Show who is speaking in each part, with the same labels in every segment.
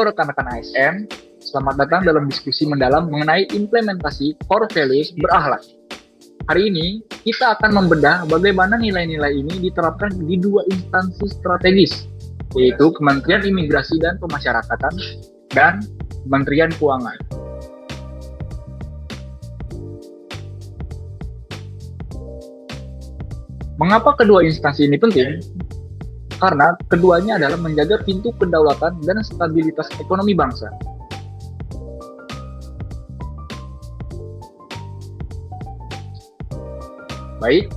Speaker 1: Halo rekan-rekan ASN, selamat datang dalam diskusi mendalam mengenai implementasi core values berakhlak. Hari ini, kita akan membedah bagaimana nilai-nilai ini diterapkan di dua instansi strategis, yaitu Kementerian Imigrasi dan Pemasyarakatan dan Kementerian Keuangan. Mengapa kedua instansi ini penting? Karena keduanya adalah menjaga pintu kedaulatan dan stabilitas ekonomi bangsa. Baik,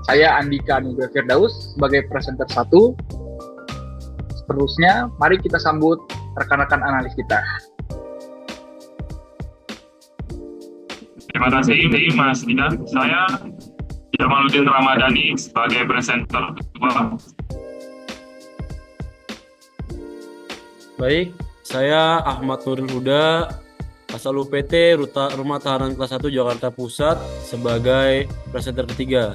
Speaker 1: saya Andika Anugrah Firdaus sebagai presenter 1. Seterusnya, mari kita sambut rekan-rekan analis kita.
Speaker 2: Terima kasih, Mas Dida. Saya Jamaluddin Ramadhani sebagai presenter 2.
Speaker 3: Baik, saya Ahmad Nuril Huda, asal UPT Rumah Tahanan Kelas 1 Jakarta Pusat sebagai presenter 3.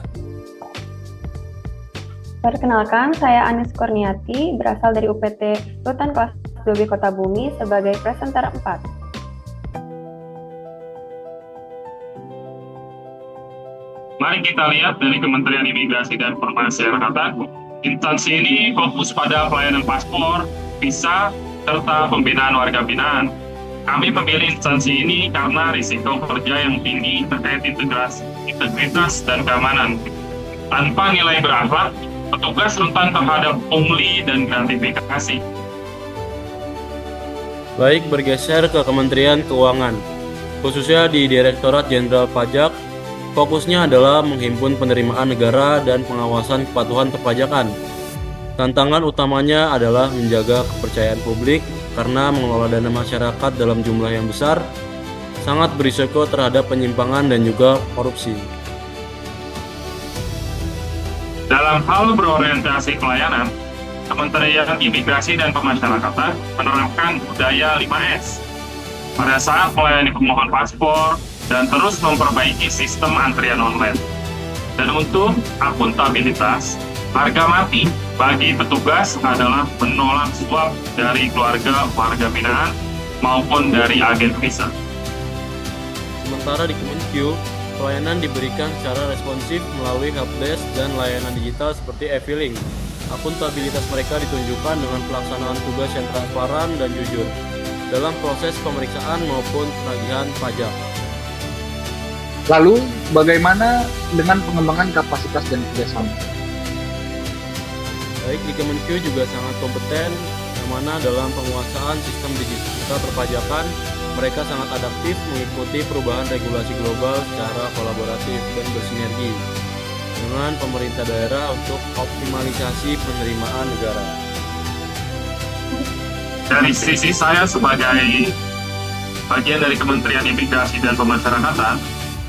Speaker 4: Perkenalkan, saya Anis Kurniati, berasal dari UPT Rutan Kelas 2B Kota Bumi sebagai presenter 4.
Speaker 2: Mari kita lihat dari Kementerian Imigrasi dan Pemasyarakatan. Instansi ini fokus pada pelayanan paspor, visa, serta pembinaan warga binaan. Kami memilih instansi ini karena risiko kerja yang tinggi terkait integritas dan keamanan. Tanpa nilai berakhlak, petugas rentan terhadap pungli dan gratifikasi.
Speaker 3: Baik, bergeser ke Kementerian Keuangan, khususnya di Direktorat Jenderal Pajak, fokusnya adalah menghimpun penerimaan negara dan pengawasan kepatuhan perpajakan. Tantangan utamanya adalah menjaga kepercayaan publik karena mengelola dana masyarakat dalam jumlah yang besar sangat berisiko terhadap penyimpangan dan juga korupsi.
Speaker 2: Dalam hal berorientasi pelayanan, Kementerian Imigrasi dan Pemasyarakatan menerapkan budaya 5S pada saat melayani pemohon paspor dan terus memperbaiki sistem antrian online. Dan untuk akuntabilitas, harga mati bagi petugas adalah menolak suap dari keluarga warga binaan maupun dari agen visa.
Speaker 3: Sementara di Kemenkyu, pelayanan diberikan secara responsif melalui helpdesk dan layanan digital seperti e-filing. Akuntabilitas mereka ditunjukkan dengan pelaksanaan tugas yang transparan dan jujur dalam proses pemeriksaan maupun penagihan pajak.
Speaker 1: Lalu, bagaimana dengan pengembangan kapasitas dan kerjasama?
Speaker 3: Baik, di Kemenkyu juga sangat kompeten, yang mana dalam penguasaan sistem digital perpajakan, mereka sangat adaptif mengikuti perubahan regulasi global secara kolaboratif dan bersinergi dengan pemerintah daerah untuk optimalisasi penerimaan negara.
Speaker 2: Dari sisi saya sebagai bagian dari Kementerian Imigrasi dan Pemasyarakatan,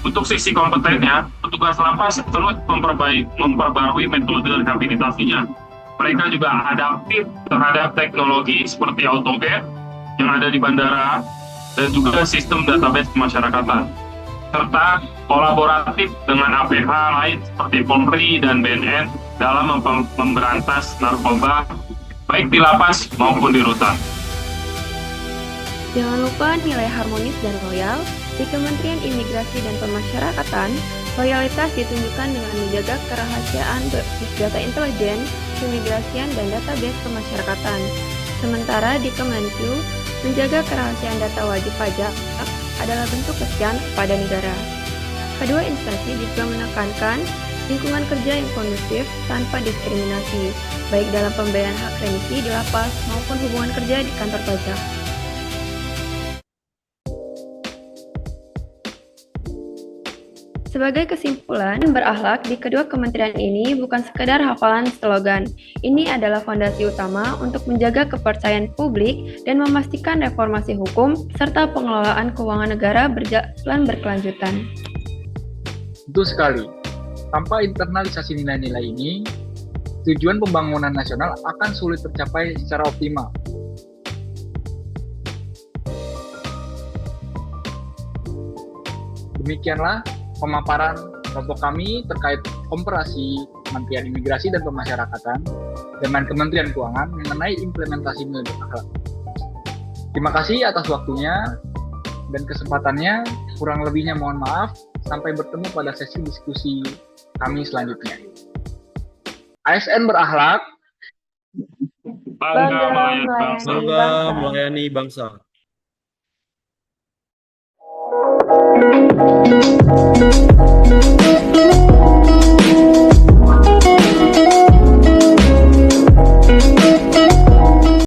Speaker 2: untuk sisi kompetennya, petugas lapas terus memperbarui metode rehabilitasinya. Mereka juga adaptif terhadap teknologi seperti AutoGate yang ada di bandara dan juga sistem database pemasyarakatan, serta kolaboratif dengan APH lain seperti Polri dan BNN dalam memberantas narkoba baik di lapas maupun di rutan.
Speaker 4: Jangan lupa nilai harmonis dan loyal. Di Kementerian Imigrasi dan Pemasyarakatan, loyalitas ditunjukkan dengan menjaga kerahasiaan basis data intelijen, keimigrasian, dan database pemasyarakatan. Sementara di Kemenkyu, menjaga kerahasiaan data wajib pajak adalah bentuk kesetiaan kepada negara. Kedua instansi juga menekankan lingkungan kerja yang kondusif tanpa diskriminasi, baik dalam pemberian hak remisi di lapas maupun hubungan kerja di kantor pajak. Sebagai kesimpulan, berakhlak di kedua kementerian ini bukan sekedar hafalan slogan. Ini adalah fondasi utama untuk menjaga kepercayaan publik dan memastikan reformasi hukum serta pengelolaan keuangan negara berjalan berkelanjutan.
Speaker 1: Betul sekali. Tanpa internalisasi nilai-nilai ini, tujuan pembangunan nasional akan sulit tercapai secara optimal. Demikianlah pemaparan kelompok kami terkait komparasi Kementerian Imigrasi dan Pemasyarakatan dengan Kementerian Keuangan mengenai implementasi nilai berakhlak. Terima kasih atas waktunya dan kesempatannya. Kurang lebihnya mohon maaf. Sampai bertemu pada sesi diskusi kami selanjutnya. ASN berakhlak,
Speaker 2: Bangga melayani bangsa.
Speaker 3: Bangga melayani bangsa.